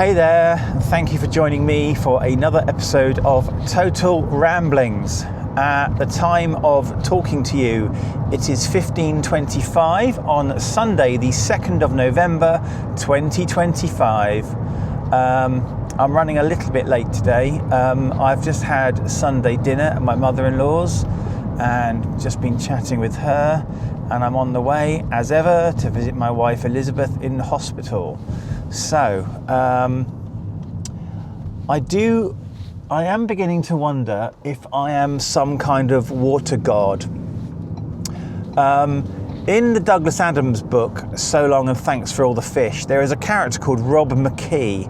Hey there, thank you for joining me for another episode of Total Ramblings. At the time of talking to you, it is 15:25 on Sunday, the 2nd of November 2025. I'm running a little bit late today. I've just had Sunday dinner at my mother-in-law's and just been chatting with her, and I'm on the way, as ever, to visit my wife Elizabeth in hospital. So, I am beginning to wonder if I am some kind of water god. In the Douglas Adams book, So Long and Thanks for All the Fish, there is a character called Rob McKee,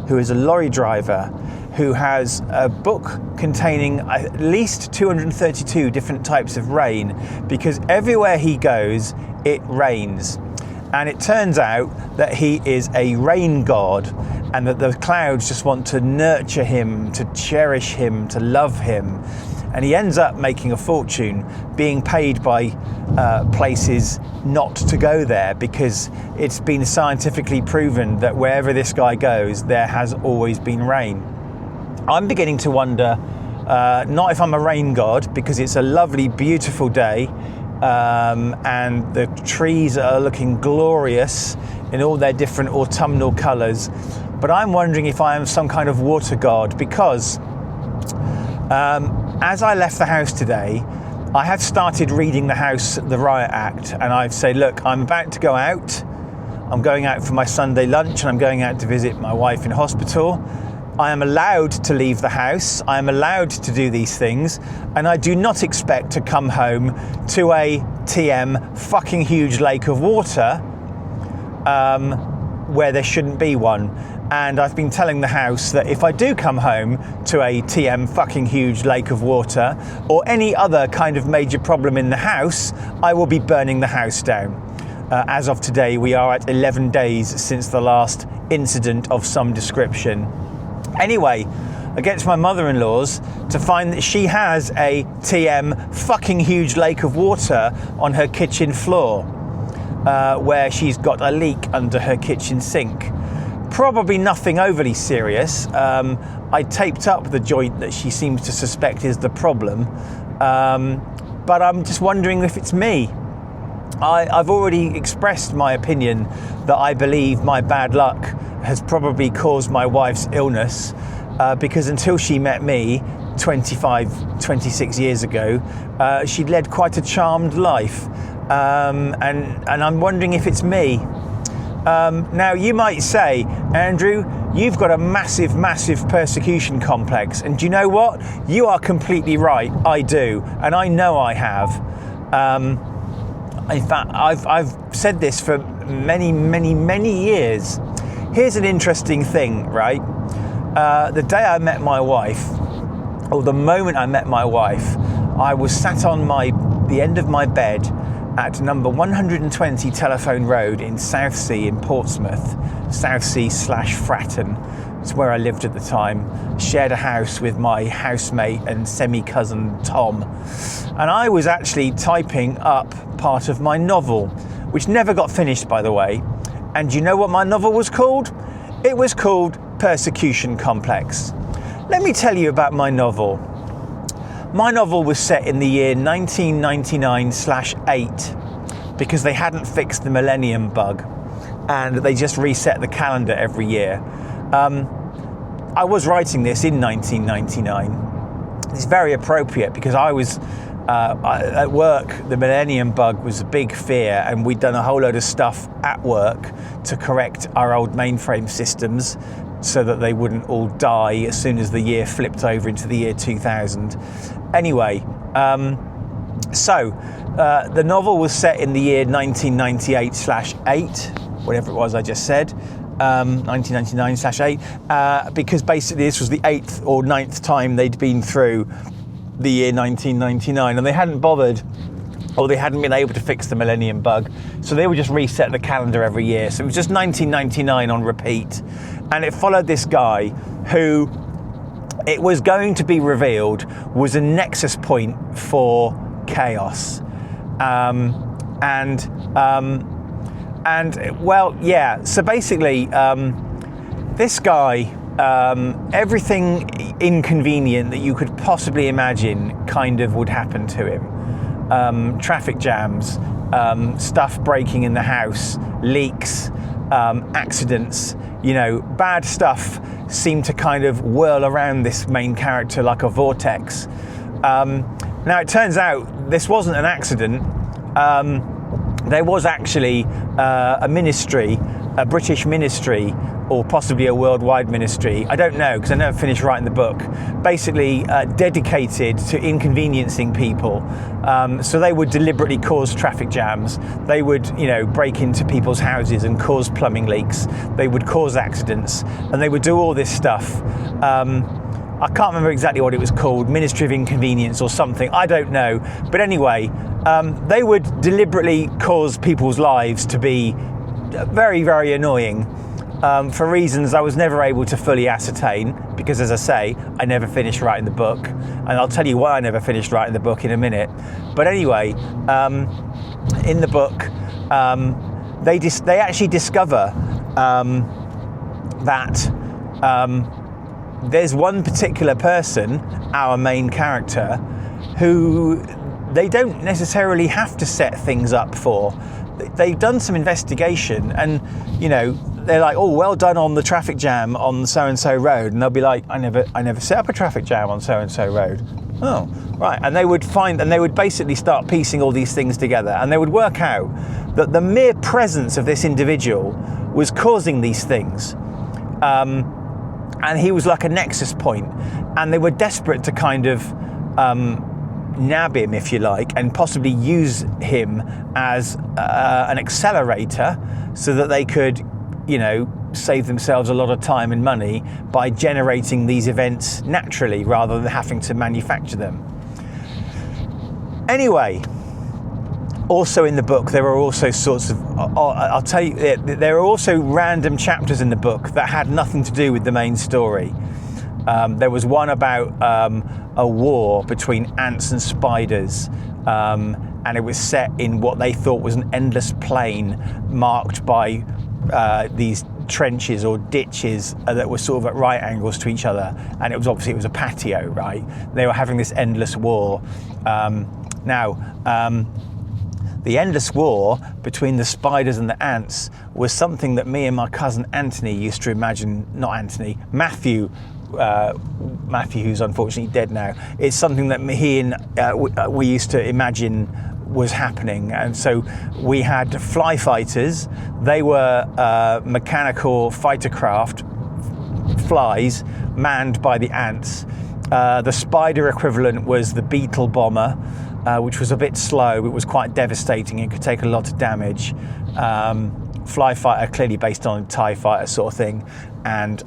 who is a lorry driver, who has a book containing at least 232 different types of rain, because everywhere he goes, it rains. And it turns out that he is a rain god, and that the clouds just want to nurture him, to cherish him, to love him. And he ends up making a fortune being paid by places not to go there, because it's been scientifically proven that wherever this guy goes, there has always been rain. I'm beginning to wonder, not if I'm a rain god, because it's a lovely, beautiful day, and the trees are looking glorious in all their different autumnal colours, but I'm wondering if I am some kind of water god, because as I left the house today, I have started reading the Riot Act, and I've said, look, I'm about to go out. I'm going out for my Sunday lunch, and I'm going out to visit my wife in hospital. I am allowed to leave the house. I am allowed to do these things, and I do not expect to come home to a TM fucking huge lake of water where there shouldn't be one. And I've been telling the house that if I do come home to a TM fucking huge lake of water or any other kind of major problem in the house, I will be burning the house down. As of today, we are at 11 days since the last incident of some description. Anyway, I get to my mother-in-law's to find that she has a TM fucking huge lake of water on her kitchen floor, where she's got a leak under her kitchen sink. Probably nothing overly serious. I taped up the joint that she seems to suspect is the problem, but I'm just wondering if it's me. I've already expressed my opinion that I believe my bad luck has probably caused my wife's illness, because until she met me 26 years ago, she'd led quite a charmed life, and I'm wondering if it's me. Now, you might say, Andrew, you've got a massive persecution complex, and do you know what? You are completely right. I do, and I know I have. In fact, I've said this for many years. Here's an interesting thing, right? The day I met my wife, or the moment I met my wife, I was sat on the end of my bed at number 120 Telephone Road in Southsea in Portsmouth, Southsea/Fratton. It's where I lived at the time. Shared a house with my housemate and semi-cousin Tom. And I was actually typing up part of my novel, which never got finished, by the way. And do you know what my novel was called? It was called Persecution Complex. Let me tell you about my novel. My novel was set in the year 1999/8, because they hadn't fixed the millennium bug, and they just reset the calendar every year. I was writing this in 1999. It's very appropriate because I was at work. The millennium bug was a big fear, and we'd done a whole load of stuff at work to correct our old mainframe systems so that they wouldn't all die as soon as the year flipped over into the year 2000. Anyway, the novel was set in the year 1998/8, whatever it was I just said, 1999/8, because basically this was the 8th or 9th time they'd been through the year 1999, and they hadn't bothered, or they hadn't been able to fix the millennium bug, so they would just reset the calendar every year. So it was just 1999 on repeat, and it followed this guy who, it was going to be revealed, was a nexus point for chaos. So basically, this guy, everything inconvenient that you could possibly imagine kind of would happen to him. Traffic jams, stuff breaking in the house, leaks, accidents, bad stuff seemed to kind of whirl around this main character like a vortex. Now, it turns out this wasn't an accident. There was actually a ministry, a British ministry, or possibly a worldwide ministry, I don't know, because I never finished writing the book, basically dedicated to inconveniencing people. So they would deliberately cause traffic jams. They would, break into people's houses and cause plumbing leaks. They would cause accidents, and they would do all this stuff. I can't remember exactly what it was called, Ministry of Inconvenience or something, I don't know. But anyway, they would deliberately cause people's lives to be very, very annoying. For reasons I was never able to fully ascertain, because as I say, I never finished writing the book, and I'll tell you why I never finished writing the book in a minute. But anyway, in the book, they actually discover that there's one particular person, our main character, who they don't necessarily have to set things up for. They've done some investigation, and they're like, oh, well done on the traffic jam on so-and-so road. And they'll be like, I never set up a traffic jam on so-and-so road. Oh, right. And they would basically start piecing all these things together, and they would work out that the mere presence of this individual was causing these things. And he was like a nexus point, and they were desperate to kind of nab him, if you like, and possibly use him as an accelerator so that they could save themselves a lot of time and money by generating these events naturally rather than having to manufacture them. Anyway, also in the book, there are also sorts of, I'll tell you, there are also random chapters in the book that had nothing to do with the main story. There was one about a war between ants and spiders, and it was set in what they thought was an endless plain marked by these trenches or ditches that were sort of at right angles to each other, and it was a patio, right? They were having this endless war. The endless war between the spiders and the ants was something that me and my cousin Anthony used to imagine. Not Anthony, Matthew, who's unfortunately dead now. It's something that he and we used to imagine was happening. And so we had fly fighters. They were mechanical fighter craft flies manned by the ants. The spider equivalent was the beetle bomber, which was a bit slow. It was quite devastating. It could take a lot of damage. Fly fighter, clearly based on a TIE fighter sort of thing. And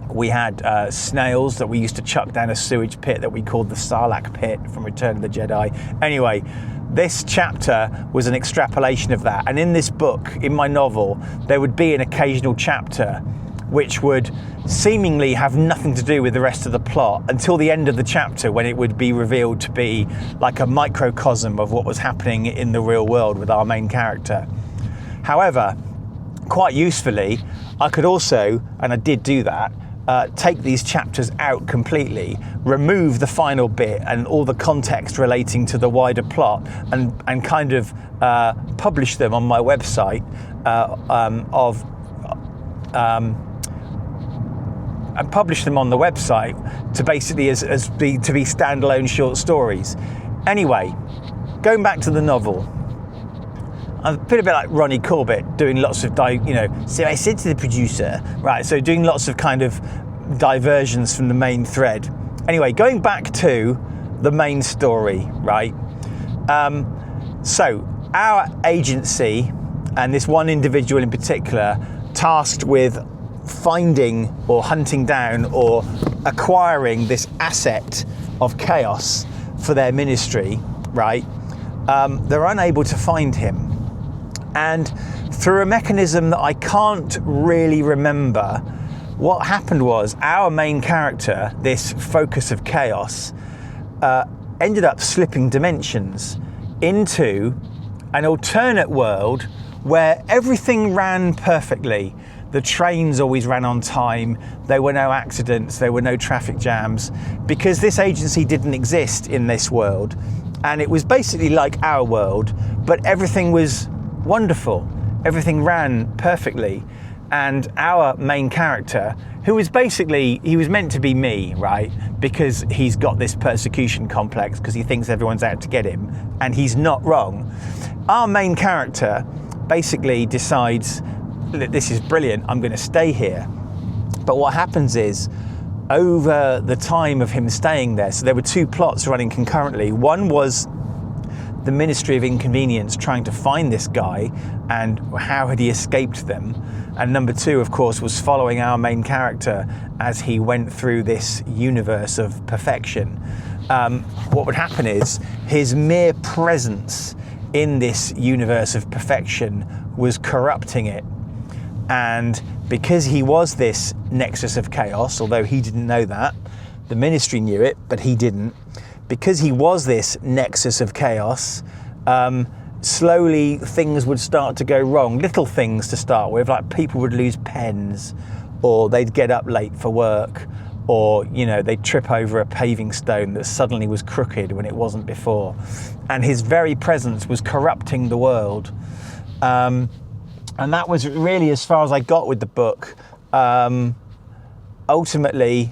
we had snails that we used to chuck down a sewage pit that we called the Sarlacc pit from Return of the Jedi. Anyway, this chapter was an extrapolation of that. And in this book, in my novel, there would be an occasional chapter which would seemingly have nothing to do with the rest of the plot until the end of the chapter, when it would be revealed to be like a microcosm of what was happening in the real world with our main character. However, quite usefully, I could also, and I did do that, take these chapters out completely, remove the final bit and all the context relating to the wider plot, and kind of publish them on my website and publish them on the website to basically to be standalone short stories. Anyway, going back to the novel, I've been a bit like Ronnie Corbett, doing lots of, so I said to the producer, right, so doing lots of kind of diversions from the main thread. Anyway, going back to the main story, right? So our agency, and this one individual in particular, tasked with finding or hunting down or acquiring this asset of chaos for their ministry, right? They're unable to find him. And through a mechanism that I can't really remember, what happened was our main character, this focus of chaos, ended up slipping dimensions into an alternate world where everything ran perfectly. The trains always ran on time. There were no accidents. There were no traffic jams, because this agency didn't exist in this world. And it was basically like our world, but everything was wonderful. Everything ran perfectly. And our main character, who was basically, he was meant to be me, right? Because he's got this persecution complex because he thinks everyone's out to get him, and he's not wrong. Our main character basically decides, this is brilliant, I'm going to stay here. But what happens is, over the time of him staying there, so there were two plots running concurrently. One was the Ministry of Inconvenience trying to find this guy and how had he escaped them. And number two, of course, was following our main character as he went through this universe of perfection. What would happen is his mere presence in this universe of perfection was corrupting it. And because he was this nexus of chaos, although he didn't know that, the ministry knew it, but he didn't. Because he was this nexus of chaos, slowly things would start to go wrong. Little things to start with, like people would lose pens, or they'd get up late for work, or they'd trip over a paving stone that suddenly was crooked when it wasn't before. And his very presence was corrupting the world. And that was really as far as I got with the book. Ultimately,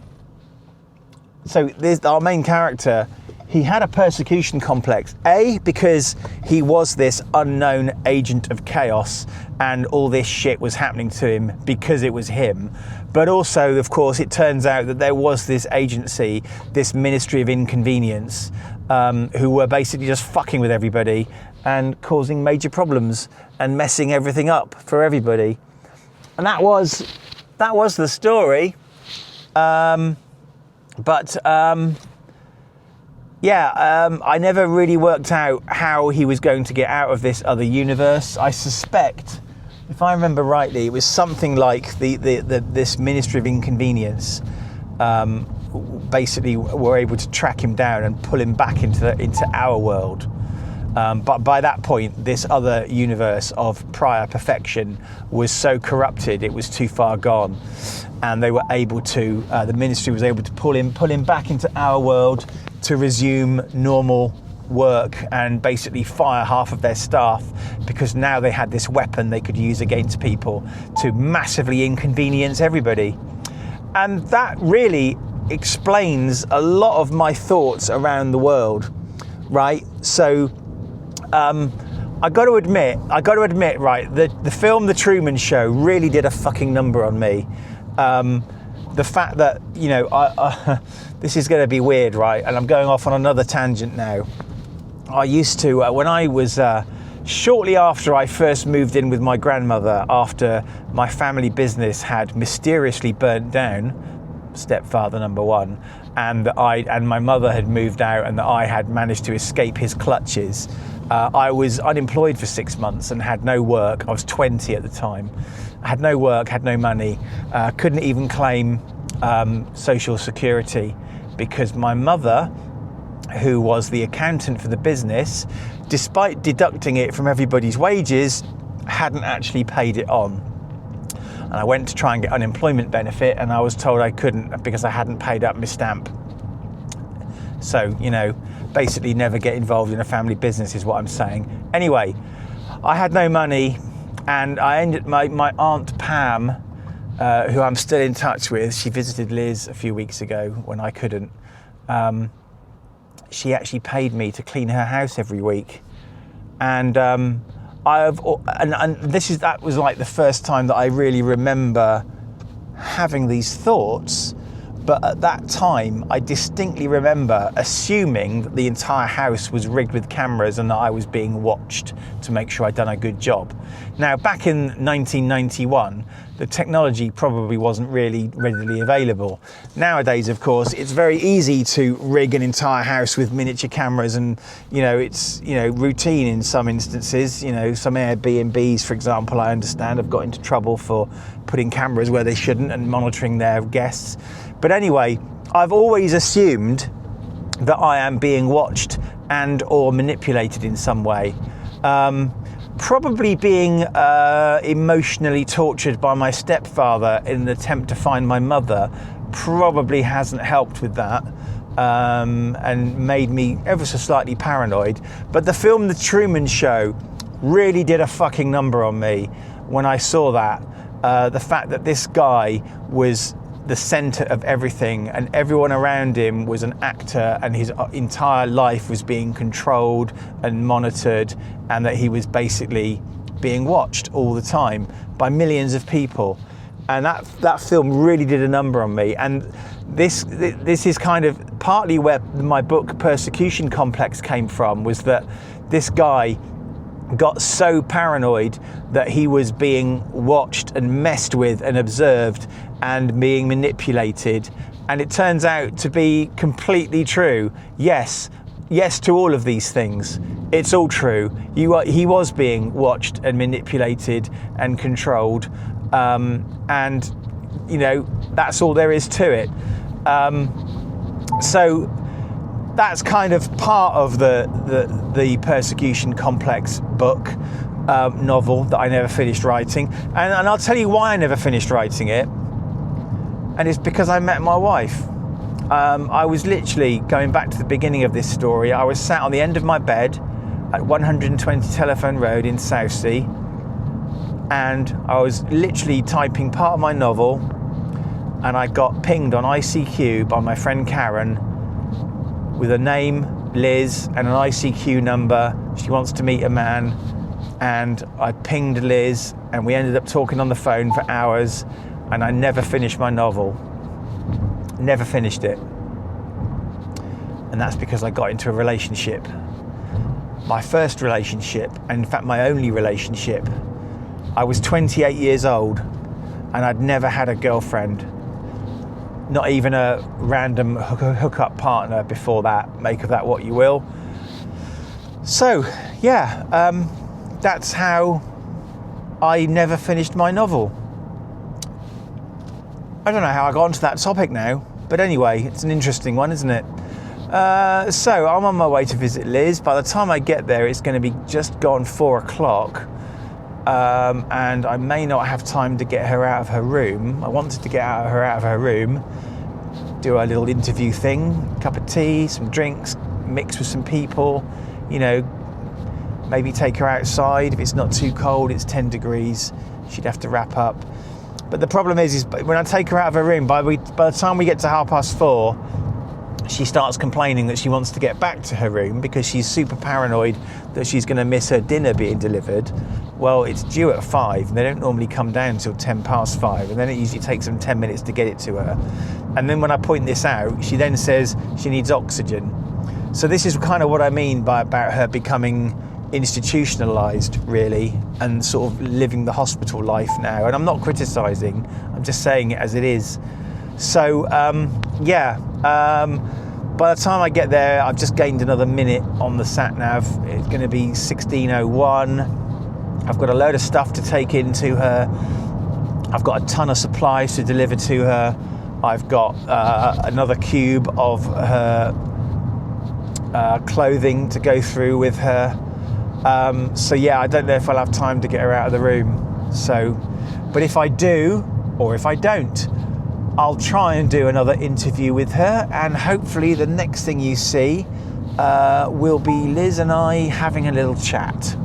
so our main character, he had a persecution complex, because he was this unknown agent of chaos and all this shit was happening to him because it was him. But also, of course, it turns out that there was this agency, this Ministry of Inconvenience, who were basically just fucking with everybody and causing major problems and messing everything up for everybody. And that was the story. I never really worked out how he was going to get out of this other universe. I suspect, if I remember rightly, it was something like this Ministry of Inconvenience basically were able to track him down and pull him back into our world. But by that point, this other universe of prior perfection was so corrupted, it was too far gone. And they were able to, the ministry was able to pull him back into our world to resume normal work and basically fire half of their staff, because now they had this weapon they could use against people to massively inconvenience everybody. And that really explains a lot of my thoughts around the world, right? So I got to admit, right, the film The Truman Show really did a fucking number on me. The fact that, this is going to be weird, right? And I'm going off on another tangent now. I used to, when I was, shortly after I first moved in with my grandmother, after my family business had mysteriously burnt down, stepfather number one, and my mother had moved out and that I had managed to escape his clutches, I was unemployed for 6 months and had no work. I was 20 at the time. I had no work, had no money, couldn't even claim social security, because my mother, who was the accountant for the business, despite deducting it from everybody's wages, hadn't actually paid it on. And I went to try and get unemployment benefit, and I was told I couldn't because I hadn't paid up my stamp. So, basically never get involved in a family business is what I'm saying. Anyway, I had no money, and I ended my Aunt Pam, who I'm still in touch with. She visited Liz a few weeks ago when I couldn't. She actually paid me to clean her house every week, and that was like the first time that I really remember having these thoughts. But at that time, I distinctly remember assuming that the entire house was rigged with cameras and that I was being watched to make sure I'd done a good job. Now, back in 1991, the technology probably wasn't really readily available. Nowadays, of course, it's very easy to rig an entire house with miniature cameras, and it's routine in some instances. Some Airbnbs, for example, I understand, have got into trouble for putting cameras where they shouldn't and monitoring their guests. But anyway, I've always assumed that I am being watched and or manipulated in some way. Probably being emotionally tortured by my stepfather in an attempt to find my mother probably hasn't helped with that, and made me ever so slightly paranoid. But the film The Truman Show really did a fucking number on me when I saw that. The fact that this guy was the center of everything and everyone around him was an actor, and his entire life was being controlled and monitored, and that he was basically being watched all the time by millions of people. And that film really did a number on me. And this is kind of partly where my book Persecution Complex came from, was that this guy got so paranoid that he was being watched and messed with and observed and being manipulated. And it turns out to be completely true. Yes to all of these things. It's all true. He was being watched and manipulated and controlled. And, you know, that's all there is to it. So that's kind of part of the Persecution Complex book, novel that I never finished writing. And I'll tell you why I never finished writing it. And it's because I met my wife. I was literally, going back to the beginning of this story, I was sat on the end of my bed at 120 Telephone Road in Southsea, and I was literally typing part of my novel, and I got pinged on ICQ by my friend Karen with a name, Liz, and an ICQ number. She wants to meet a man, and I pinged Liz, and we ended up talking on the phone for hours, and I never finished my novel. Never finished it. And that's because I got into a relationship. My first relationship, and in fact my only relationship. I was 28 years old, and I'd never had a girlfriend. Not even a random hookup partner before that. Make of that what you will. So, yeah, that's how I never finished my novel. I don't know how I got onto that topic now, but anyway, it's an interesting one, isn't it? So I'm on my way to visit Liz. By the time I get there, it's going to be just gone 4 o'clock. And I may not have time to get her out of her room. I wanted to get her out of her room, do a little interview thing, a cup of tea, some drinks, mix with some people, you know, maybe take her outside. If it's not too cold, it's 10 degrees, she'd have to wrap up. But the problem is when I take her out of her room, by the time we get to 4:30, she starts complaining that she wants to get back to her room because she's super paranoid that she's going to miss her dinner being delivered. Well, it's due at 5, and they don't normally come down until 5:10, and then it usually takes them 10 minutes to get it to her. And then when I point this out, she then says she needs oxygen. So this is kind of what I mean about her becoming institutionalized, really, and sort of living the hospital life now. And I'm not criticizing, I'm just saying it as it is. So by the time I get there, I've just gained another minute on the sat nav. It's going to be 16:01. I've got a load of stuff to take in to her. I've got a ton of supplies to deliver to her. I've got another cube of her clothing to go through with her. So yeah, I don't know if I'll have time to get her out of the room. So, but if I do, or if I don't, I'll try and do another interview with her, and hopefully the next thing you see will be Liz and I having a little chat.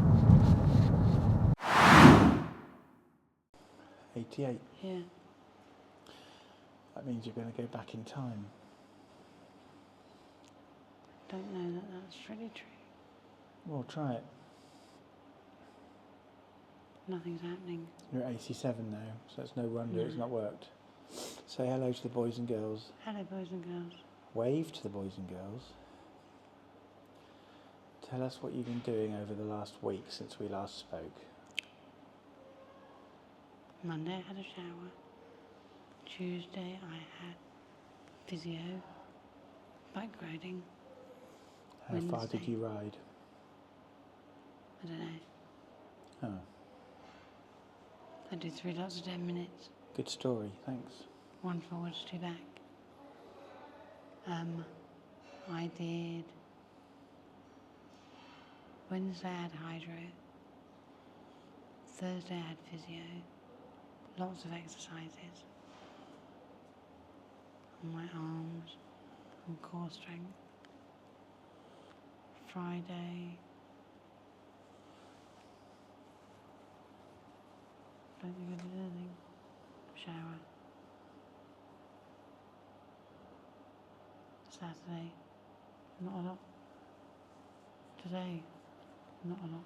88. Yeah. That means you're going to go back in time. Don't know that that's really true. Well, try it. Nothing's happening. You're at 87 now, so it's no wonder it's not worked. Say hello to the boys and girls. Hello, boys and girls. Wave to the boys and girls. Tell us what you've been doing over the last week since we last spoke. Monday I had a shower. Tuesday I had physio, bike riding. How far did Wednesday. you ride? I don't know. Oh, I did 3 lots of 10 minutes. good story, thanks. 1 forwards, 2 back. I did Wednesday I had hydro. Thursday I had physio, lots of exercises on my arms and core strength. Friday, don't think I did anything. Shower. Saturday, not a lot. Today, not a lot.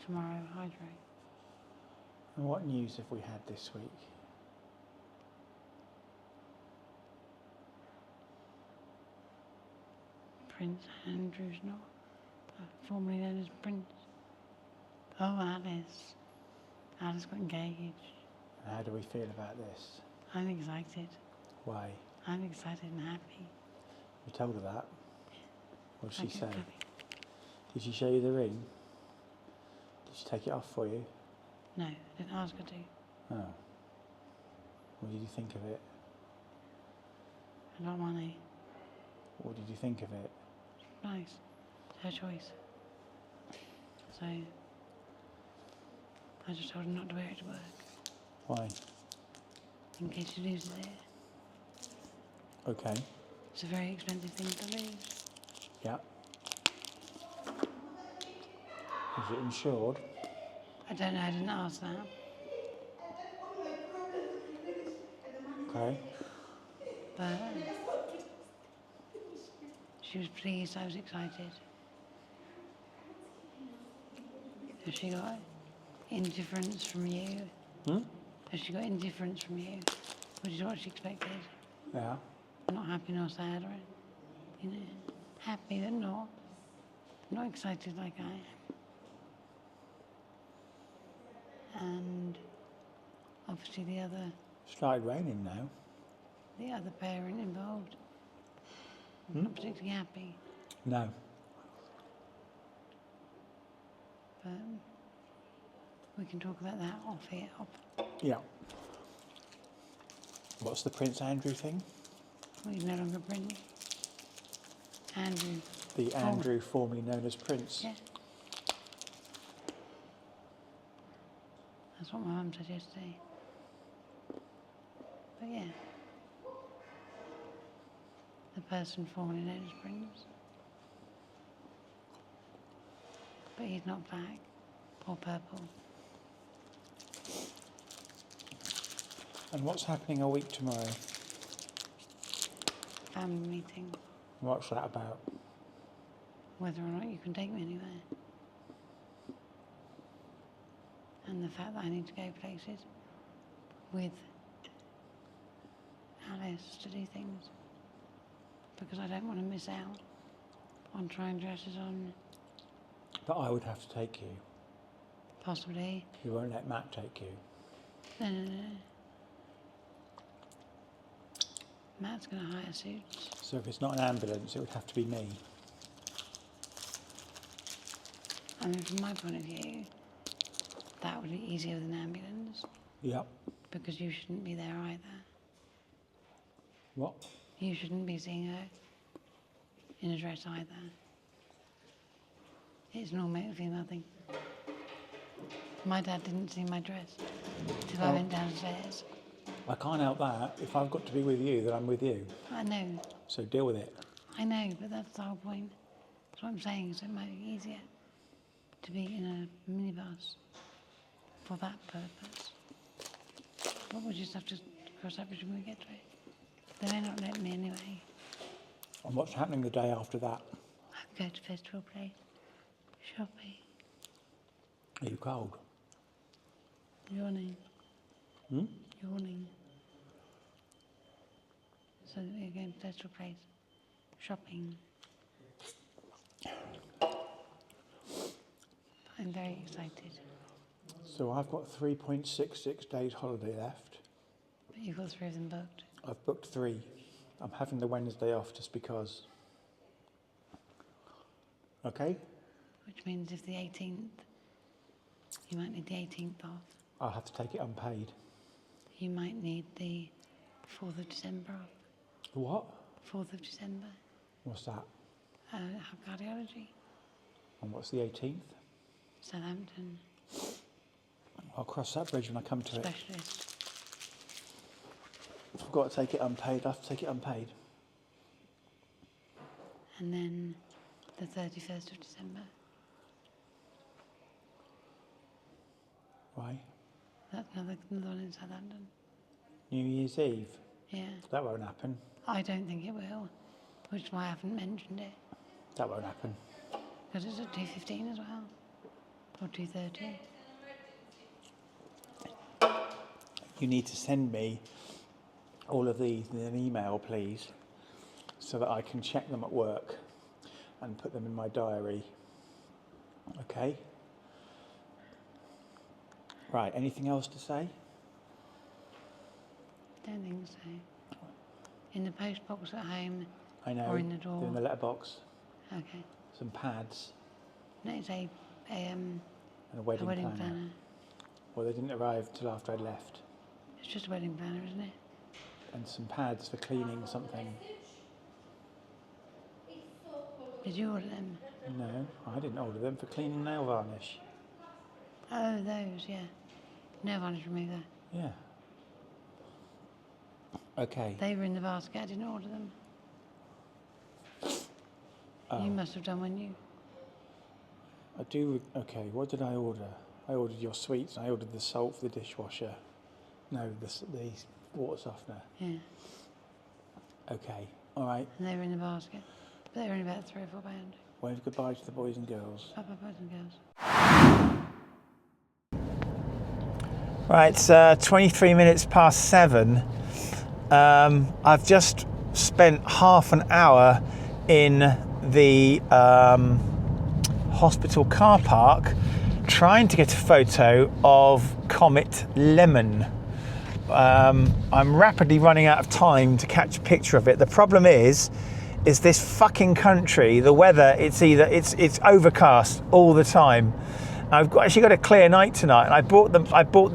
Tomorrow, hydrate. And what news have we had this week? Prince Andrew's not, formerly known as Prince. Oh, Alice. Alice got engaged. And how do we feel about this? I'm excited. Why? I'm excited and happy. You told her that? What did she say? Happy. Did she show you the ring? Did she take it off for you? No, I didn't ask her to. Oh. What did you think of it? I got money. What did you think of it? Nice. It's her choice. So, I just told her not to wear it to work. Why? In case she loses it. Okay. It's a very expensive thing to lose. Yeah. Is it insured? I don't know, I didn't ask that. Okay. But she was pleased, I was excited. Has she got indifference from you? Has she got indifference from you? Which is what she expected. Yeah. Not happy nor sad, or you know, happy but not excited like I am. And obviously the other Started raining now. parent involved, not particularly happy. No. But we can talk about that off here. Yeah. What's the Prince Andrew thing? Well, he's no longer Prince. Andrew. The Andrew formerly known as Prince. Yeah. That's what my mum said yesterday. But yeah. The person formerly known as Prince. But he's not black or purple. And what's happening a week tomorrow? Family meeting. What's that about? Whether or not you can take me anywhere. And the fact that I need to go places with Alice to do things. Because I don't want to miss out on trying dresses on, But I would have to take you. possibly. You won't let Matt take you. No. Matt's going to hire suits. So if it's not an ambulance, it would have to be me. I mean, from my point of view, that would be easier with an ambulance. Yep. Because you shouldn't be there either. What? You shouldn't be seeing her in a dress either. It's an all-male female thing. My dad didn't see my dress till I went downstairs. I can't help that. If I've got to be with you, then I'm with you. I know, So deal with it. I know, but that's the whole point. That's what I'm saying, is it might be easier to be in a minibus for that purpose. But we'll just have to cross that bridge when we get to it. They may not let me anyway. And what's happening the day after that? I go to Festival Place, shopping, Are you cold? yawning. Yawning. So we're going to Festival Place, shopping. I'm very excited. So I've got 3.66 days holiday left. But you've got 3 of them booked. I've booked 3. I'm having the Wednesday off just because. Okay? Which means if the 18th, you might need the 18th off. I'll have to take it unpaid. You might need the 4th of December off. What? 4th of December. What's that? Cardiology. And what's the 18th? Southampton. I'll cross that bridge when I come to it. specialist. If I've got to take it unpaid, I have to take it unpaid. And then the 31st of December. Right. That's another one in Southampton. New Year's Eve. Yeah. That won't happen. I don't think it will, which is why I haven't mentioned it. That won't happen. Because it's at 2:15 as well. Or 2:30. You need to send me all of these in an email, please, so that I can check them at work and put them in my diary. Okay? Right, anything else to say? Don't think so. In the post box at home. I know. Or in the door. In the letterbox. Okay. Some pads. No, it's And a wedding, planner. Well, they didn't arrive till after I'd left. It's just a wedding planner, isn't it? And some pads for cleaning something. Did you order them? No, I didn't order them for cleaning nail varnish. Oh, those, yeah. Nail varnish remover. Yeah. Okay. They were in the basket. I didn't order them. Oh. You must have done when you... I do. Okay, what did I order? I ordered your sweets. I ordered the salt for the dishwasher. No, the water softener. Yeah. Okay, all right. And they were in the basket. But they were only about £3 or £4. Wave goodbye to the boys and girls. Bye, boys and girls. Right, it's 23 minutes past 7. I've just spent half an hour in the hospital car park trying to get a photo of Comet Lemon. I'm rapidly running out of time to catch a picture of it. The problem is this fucking country, the weather, it's overcast all the time. I've actually got a clear night tonight, and I brought the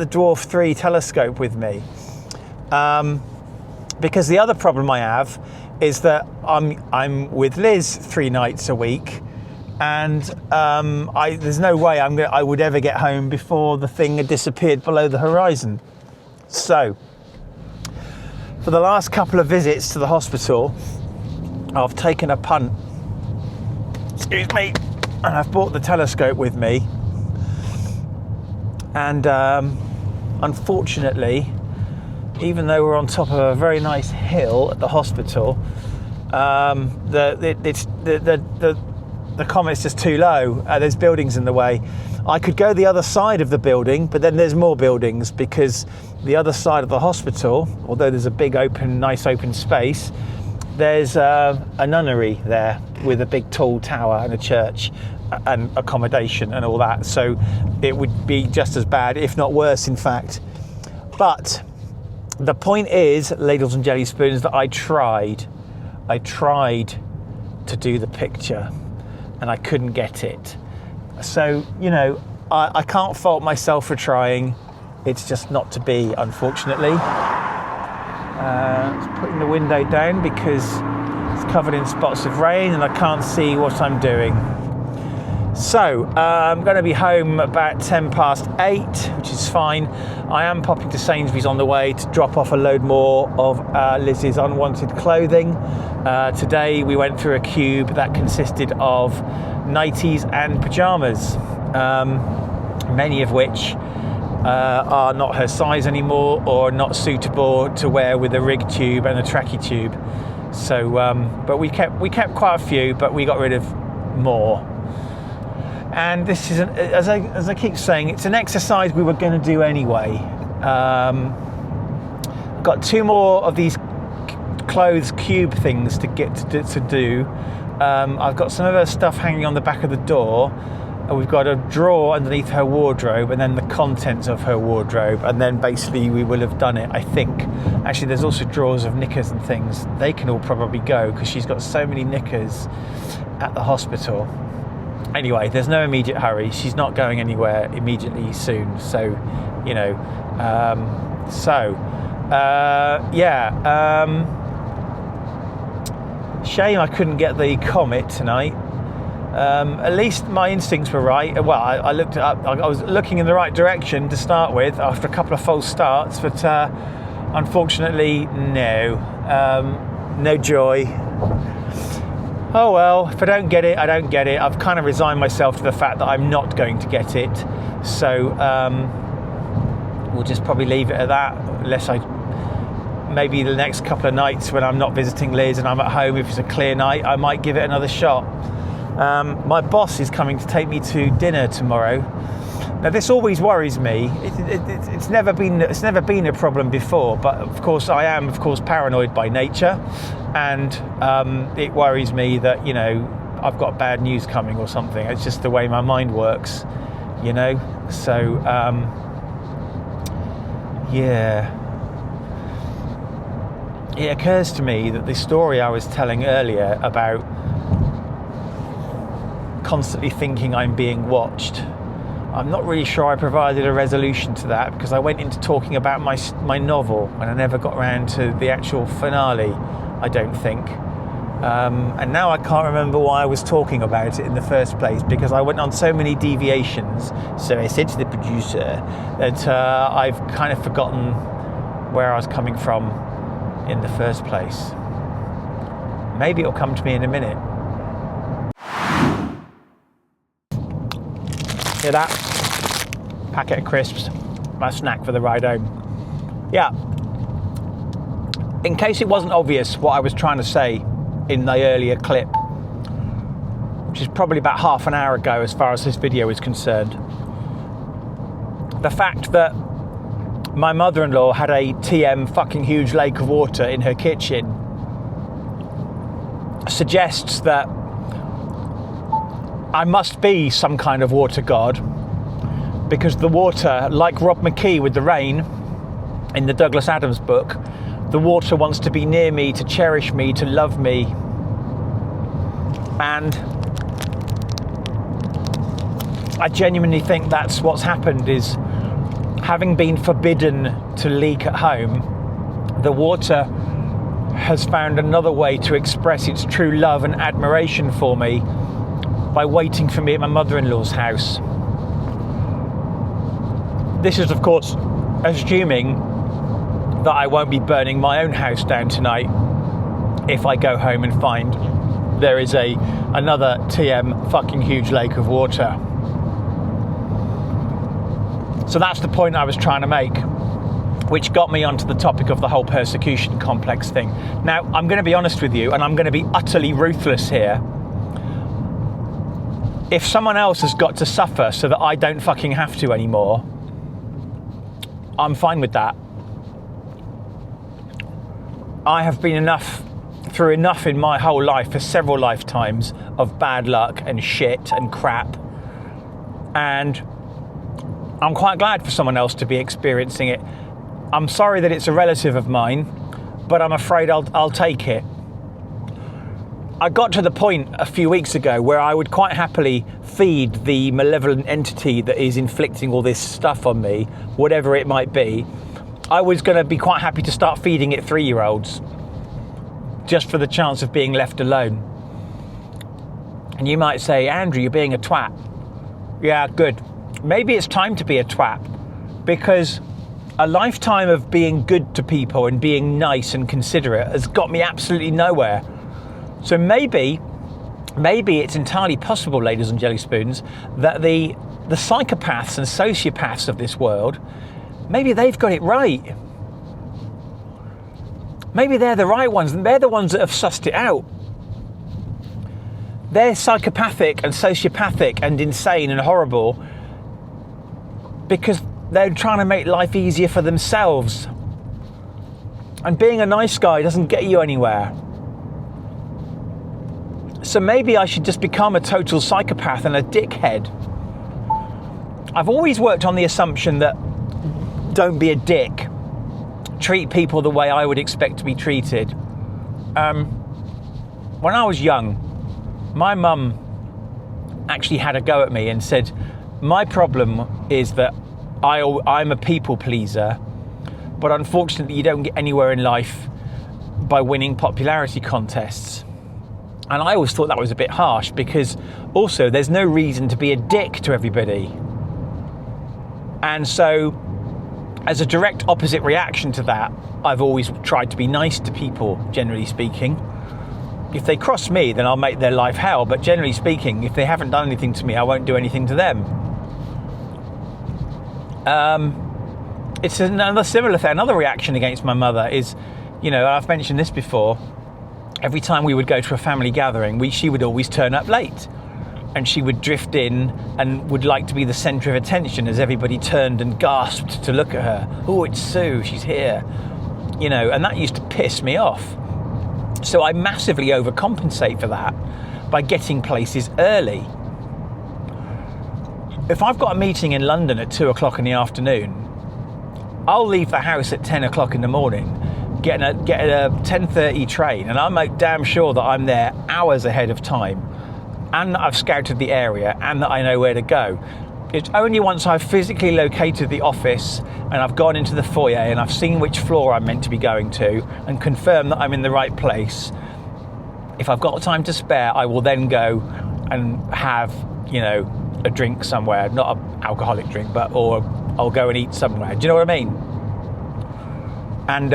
Dwarf 3 telescope with me, because the other problem I have is that I'm with Liz 3 nights a week, and there's no way I would ever get home before the thing had disappeared below the horizon. So, for the last couple of visits to the hospital, I've taken a punt. Excuse me, and I've brought the telescope with me. And unfortunately, even though we're on top of a very nice hill at the hospital, the comet's just too low. There's buildings in the way. I could go the other side of the building, but then there's more buildings, because the other side of the hospital, although there's a big nice open space, there's a nunnery there with a big tall tower and a church and accommodation and all that, so it would be just as bad, if not worse, in fact. But the point is, ladles and jelly spoons, that I tried to do the picture and I couldn't get it. So, you know, I can't fault myself for trying. It's just not to be, unfortunately. Just putting the window down because it's covered in spots of rain and I can't see what I'm doing. So, I'm going to be home about 10 past 8, which is fine. I am popping to Sainsbury's on the way to drop off a load more of Liz's unwanted clothing. Today we went through a cube that consisted of nighties and pyjamas, many of which are not her size anymore or not suitable to wear with a rig tube and a trackie tube. So, but we kept quite a few, but we got rid of more. And this is, as I keep saying, it's an exercise we were going to do anyway. Got 2 more of these clothes cube things to get to do. I've got some of her stuff hanging on the back of the door, and we've got a drawer underneath her wardrobe, and then the contents of her wardrobe, and then basically we will have done it, I think. Actually, there's also drawers of knickers and things. They can all probably go because she's got so many knickers at the hospital. Anyway, there's no immediate hurry. She's not going anywhere immediately soon. So, you know, shame I couldn't get the Comet tonight. At least my instincts were right. Well, I looked it up. I was looking in the right direction to start with after a couple of false starts, but unfortunately, no. No joy. Oh well, if I don't get it, I don't get it. I've kind of resigned myself to the fact that I'm not going to get it. So we'll just probably leave it at that, unless maybe the next couple of nights when I'm not visiting Liz and I'm at home, if it's a clear night, I might give it another shot. My boss is coming to take me to dinner tomorrow. Now this always worries me. It's never been a problem before, but of course I am paranoid by nature, and it worries me that, you know, I've got bad news coming or something. It's just the way my mind works, you know. So yeah. It occurs to me that the story I was telling earlier about constantly thinking I'm being watched, I'm not really sure I provided a resolution to that, because I went into talking about my novel and I never got around to the actual finale, I don't think. And now I can't remember why I was talking about it in the first place, because I went on so many deviations. So I said to the producer that I've kind of forgotten where I was coming from in the first place. Maybe it'll come to me in a minute. Hear that? Packet of crisps. My snack for the ride home. Yeah. In case it wasn't obvious what I was trying to say in the earlier clip, which is probably about half an hour ago as far as this video is concerned, the fact that my mother-in-law had a TM fucking huge lake of water in her kitchen suggests that I must be some kind of water god, because the water, like Rob McKee with the rain in the Douglas Adams book, the water wants to be near me, to cherish me, to love me. And I genuinely think that's what's happened, is having been forbidden to leak at home, the water has found another way to express its true love and admiration for me by waiting for me at my mother-in-law's house. This is, of course, assuming that I won't be burning my own house down tonight if I go home and find there is another TM fucking huge lake of water. So that's the point I was trying to make, which got me onto the topic of the whole persecution complex thing. Now, I'm going to be honest with you, and I'm going to be utterly ruthless here. If someone else has got to suffer so that I don't fucking have to anymore, I'm fine with that. I have been through enough in my whole life, for several lifetimes, of bad luck and shit and crap. And I'm quite glad for someone else to be experiencing it. I'm sorry that it's a relative of mine, but I'm afraid I'll take it. I got to the point a few weeks ago where I would quite happily feed the malevolent entity that is inflicting all this stuff on me, whatever it might be. I was going to be quite happy to start feeding it 3-year-olds, just for the chance of being left alone. And you might say, Andrew, you're being a twat. Yeah, good. Maybe it's time to be a twat, because a lifetime of being good to people and being nice and considerate has got me absolutely nowhere. So maybe it's entirely possible, ladies and jelly spoons, that the psychopaths and sociopaths of this world, maybe they've got it right. Maybe they're the right ones, and they're the ones that have sussed it out. They're psychopathic and sociopathic and insane and horrible because they're trying to make life easier for themselves. And being a nice guy doesn't get you anywhere. So maybe I should just become a total psychopath and a dickhead. I've always worked on the assumption that don't be a dick. Treat people the way I would expect to be treated. When I was young, my mum actually had a go at me and said, my problem is that I'm a people pleaser, but unfortunately you don't get anywhere in life by winning popularity contests. And I always thought that was a bit harsh, because also there's no reason to be a dick to everybody. And so, as a direct opposite reaction to that, I've always tried to be nice to people, generally speaking. If they cross me, then I'll make their life hell. But generally speaking, if they haven't done anything to me, I won't do anything to them. It's another similar thing. Another reaction against my mother is, you know, I've mentioned this before. Every time we would go to a family gathering, she would always turn up late. And she would drift in and would like to be the centre of attention as everybody turned and gasped to look at her. Oh, it's Sue, she's here. You know, and that used to piss me off. So I massively overcompensate for that by getting places early. If I've got a meeting in London at 2 o'clock in the afternoon, I'll leave the house at 10 o'clock in the morning, get a 10:30 train, and I'll make damn sure that I'm there hours ahead of time, and that I've scouted the area, and that I know where to go. It's only once I've physically located the office and I've gone into the foyer and I've seen which floor I'm meant to be going to and confirmed that I'm in the right place. If I've got time to spare, I will then go and have, you know, a drink somewhere, not an alcoholic drink, or I'll go and eat somewhere. Do you know what I mean? And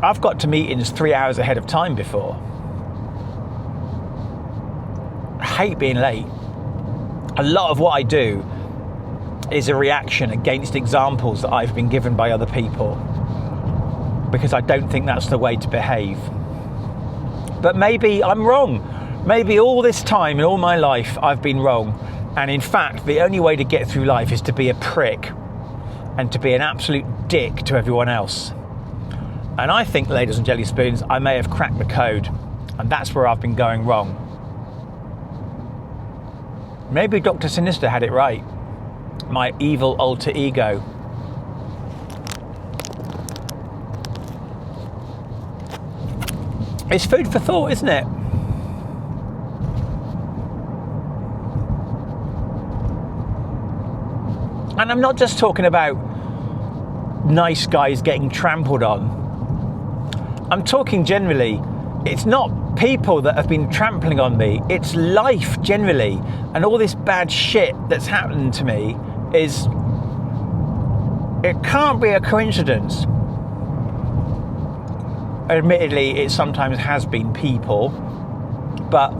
I've got to meetings 3 hours ahead of time before. I hate being late. A lot of what I do is a reaction against examples that I've been given by other people, because I don't think that's the way to behave. But maybe I'm wrong. Maybe all this time in all my life I've been wrong. And in fact, the only way to get through life is to be a prick and to be an absolute dick to everyone else. And I think, ladies and jelly spoons, I may have cracked the code, and that's where I've been going wrong. Maybe Dr. Sinister had it right. My evil alter ego. It's food for thought, isn't it? And I'm not just talking about nice guys getting trampled on. I'm talking generally. It's not people that have been trampling on me. It's life generally. And all this bad shit that's happened to me it can't be a coincidence. Admittedly, it sometimes has been people. But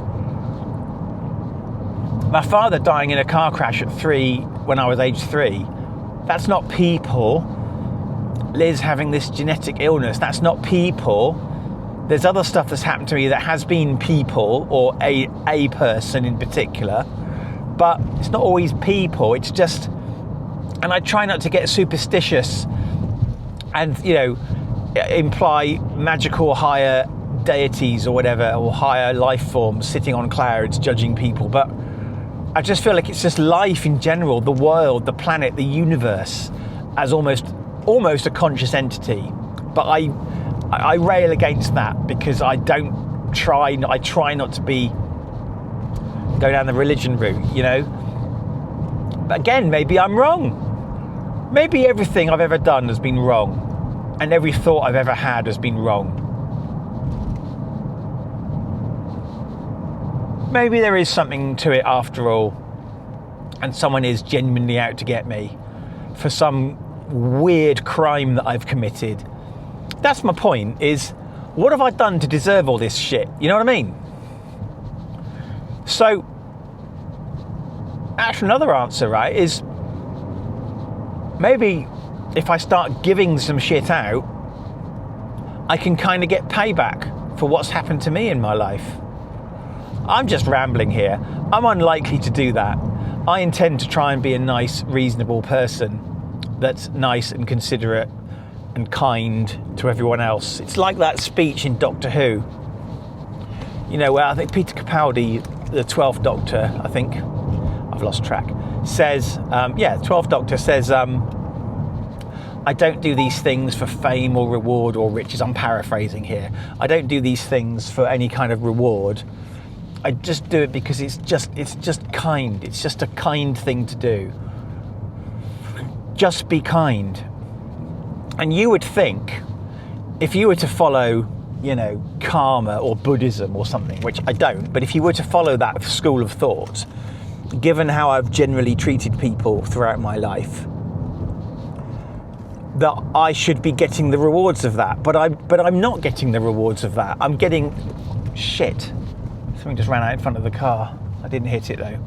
my father dying in a car crash at 3 when I was age 3, that's not people. Liz having this genetic illness, that's not people. There's other stuff that's happened to me that has been people, or a person in particular, but it's not always people. It's just, and I try not to get superstitious and, you know, imply magical higher deities or whatever, or higher life forms sitting on clouds judging people, but I just feel like it's just life in general, the world, the planet, the universe, as almost a conscious entity. But I rail against that, because I try not to go down the religion route, you know. But again, maybe I'm wrong. Maybe everything I've ever done has been wrong, and every thought I've ever had has been wrong. Maybe there is something to it after all, and someone is genuinely out to get me for some weird crime that I've committed. That's my point, is what have I done to deserve all this shit? You know what I mean? So, actually another answer, right, is maybe if I start giving some shit out, I can kind of get payback for what's happened to me in my life. I'm just rambling here. I'm unlikely to do that. I intend to try and be a nice, reasonable person that's nice and considerate and kind to everyone else. It's like that speech in Doctor Who, you know, where I think Peter Capaldi, the 12th Doctor, I think, I've lost track, says, 12th Doctor says, I don't do these things for fame or reward or riches. I'm paraphrasing here. I don't do these things for any kind of reward. I just do it because it's just kind. It's just a kind thing to do. Just be kind. And you would think, if you were to follow you know, karma or Buddhism or something, which I don't, but if you were to follow that school of thought, given how I've generally treated people throughout my life, that I should be getting the rewards of that, but I'm not getting the rewards of that. I'm getting shit. Something just ran out in front of the car. I didn't hit it though.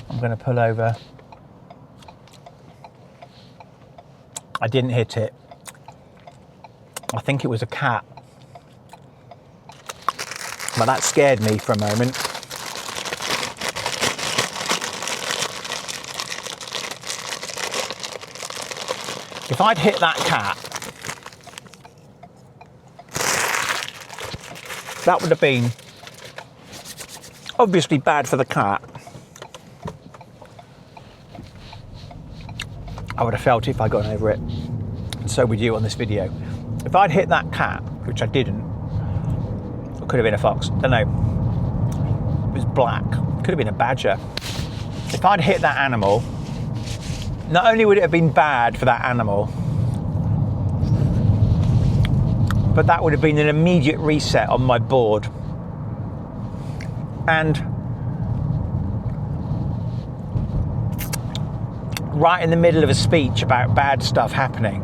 I'm going to pull over. I didn't hit it. I think it was a cat. But that scared me for a moment. If I'd hit that cat, that would have been obviously bad for the cat. I would have felt it if I'd gone over it. And so would you on this video. If I'd hit that cat, which I didn't, it could have been a fox, don't know. It was black, could have been a badger. If I'd hit that animal, not only would it have been bad for that animal, but that would have been an immediate reset on my board. And right in the middle of a speech about bad stuff happening,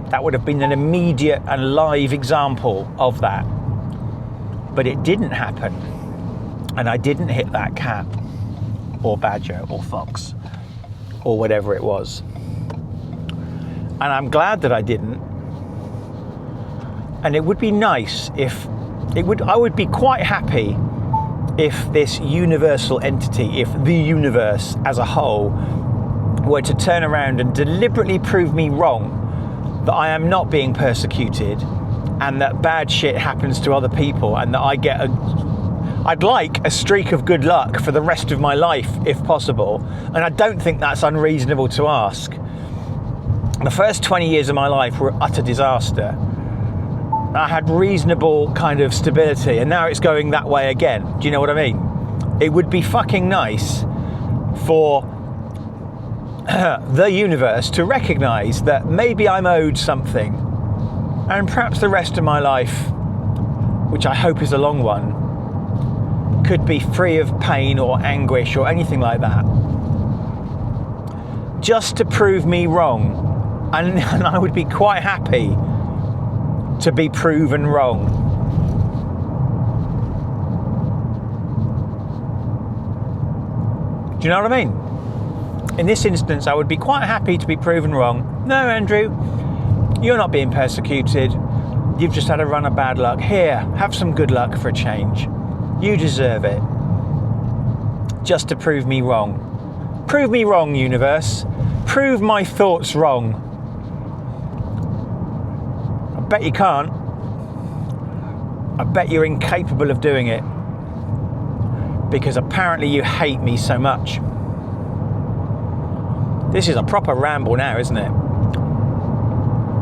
that would have been an immediate and live example of that. But it didn't happen. And I didn't hit that cat or badger or fox or whatever it was. And I'm glad that I didn't. And it would be nice if I would be quite happy if this universal entity, if the universe as a whole were to turn around and deliberately prove me wrong, that I am not being persecuted and that bad shit happens to other people, and that I'd like a streak of good luck for the rest of my life if possible. And I don't think that's unreasonable to ask. The first 20 years of my life were utter disaster. I had reasonable kind of stability, and now it's going that way again. Do you know what I mean? It would be fucking nice for the universe to recognize that maybe I'm owed something, and perhaps the rest of my life, which I hope is a long one, could be free of pain or anguish or anything like that, just to prove me wrong. And I would be quite happy to be proven wrong. Do you know what I mean? In this instance, I would be quite happy to be proven wrong. No, Andrew, you're not being persecuted. You've just had a run of bad luck. Here, have some good luck for a change. You deserve it. Just to prove me wrong. Prove me wrong, universe. Prove my thoughts wrong. I bet you can't. I bet you're incapable of doing it. Because apparently you hate me so much. This is a proper ramble now, isn't it?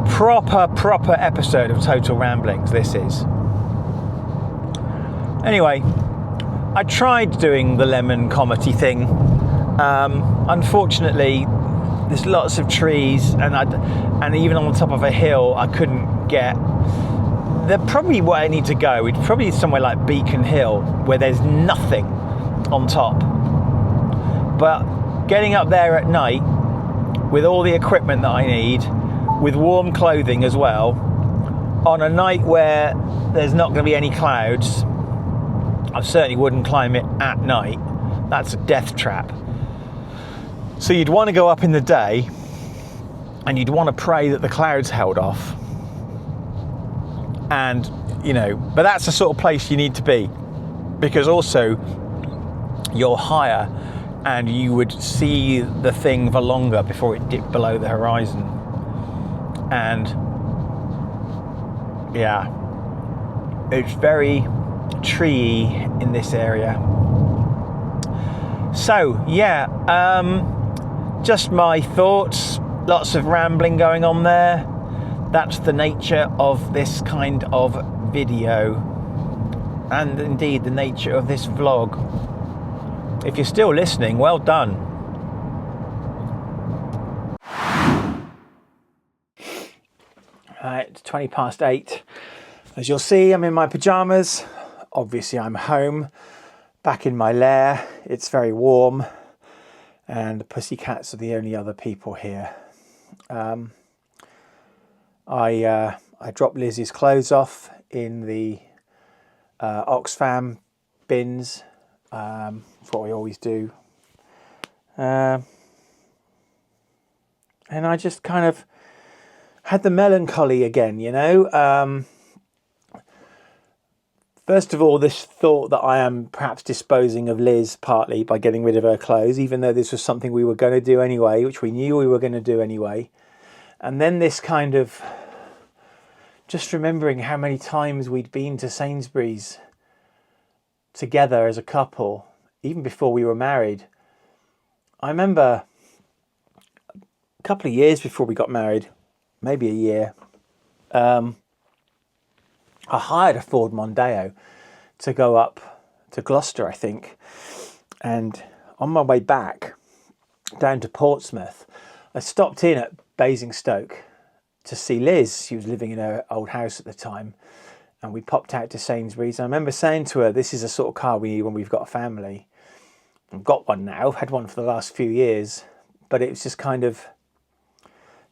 Proper episode of Total Ramblings, this is. Anyway, I tried doing the lemon comedy thing. Unfortunately, there's lots of trees, and even on the top of a hill, I couldn't get. They're probably where I need to go. It's probably somewhere like Beacon Hill, where there's nothing on top. But getting up there at night with all the equipment that I need, with warm clothing as well, on a night where there's not going to be any clouds, I certainly wouldn't climb it at night. That's a death trap. So you'd want to go up in the day, and you'd want to pray that the clouds held off. And, you know, but that's the sort of place you need to be, because also you're higher and you would see the thing for longer before it dipped below the horizon. And yeah, it's very treey in this area. So yeah, just my thoughts, lots of rambling going on there. That's the nature of this kind of video. and indeed the nature of this vlog. If you're still listening, well done. Right, it's 20 past 8. As you'll see, I'm in my pyjamas. Obviously, I'm home, back in my lair. It's very warm, and the pussycats are the only other people here. I dropped Lizzie's clothes off in the Oxfam bins. That's what we always do. And I just kind of had the melancholy again, you know. First of all, this thought that I am perhaps disposing of Liz partly by getting rid of her clothes, even though this was something we were going to do anyway, which we knew we were going to do anyway. And then this kind of just remembering how many times we'd been to Sainsbury's together as a couple, even before we were married. I remember a couple of years before we got married, maybe a year, I hired a Ford Mondeo to go up to Gloucester, I think. And on my way back down to Portsmouth, I stopped in at Basingstoke to see Liz. She was living in her old house at the time. And we popped out to Sainsbury's. I remember saying to her, this is the sort of car we need when we've got a family. I've got one now. I've had one for the last few years. But it was just kind of,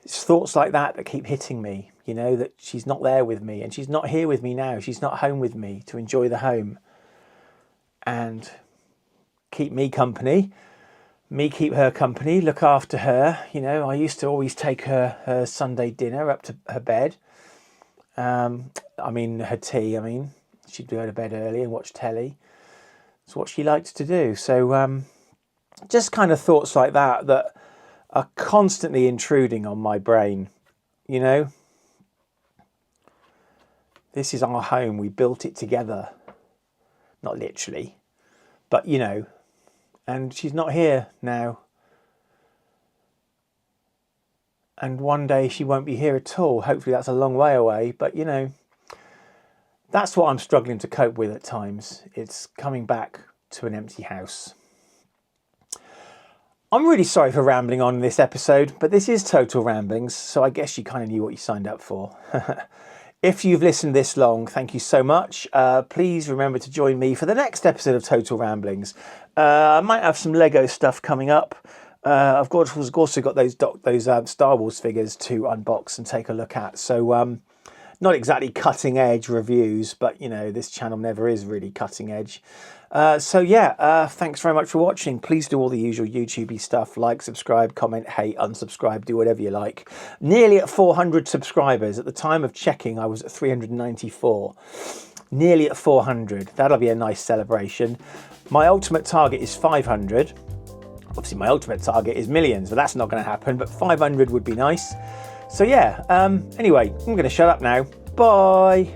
it's thoughts like that keep hitting me. You know, that she's not there with me, and she's not here with me now. She's not home with me to enjoy the home and keep me company, me keep her company, look after her. You know, I used to always take her Sunday dinner up to her bed. Her tea, she'd go to bed early and watch telly. It's what she liked to do. So just kind of thoughts like that are constantly intruding on my brain, you know. This is our home. We built it together. Not literally, but, you know, and she's not here now. And one day she won't be here at all. Hopefully that's a long way away. But, you know, that's what I'm struggling to cope with at times. It's coming back to an empty house. I'm really sorry for rambling on in this episode, but this is Total Ramblings, so I guess you kind of knew what you signed up for. If you've listened this long, thank you so much. Please remember to join me for the next episode of Total Ramblings. I might have some Lego stuff coming up. I've also got those Star Wars figures to unbox and take a look at. So not exactly cutting edge reviews, but you know, this channel never is really cutting edge. Thanks very much for watching. Please do all the usual YouTubey stuff, like, subscribe, comment, hate, unsubscribe, do whatever you like. Nearly at 400 subscribers. At the time of checking, I was at 394. Nearly at 400. That'll be a nice celebration. My ultimate target is 500. Obviously, my ultimate target is millions, but that's not going to happen. But 500 would be nice. So yeah, anyway, I'm going to shut up now. Bye.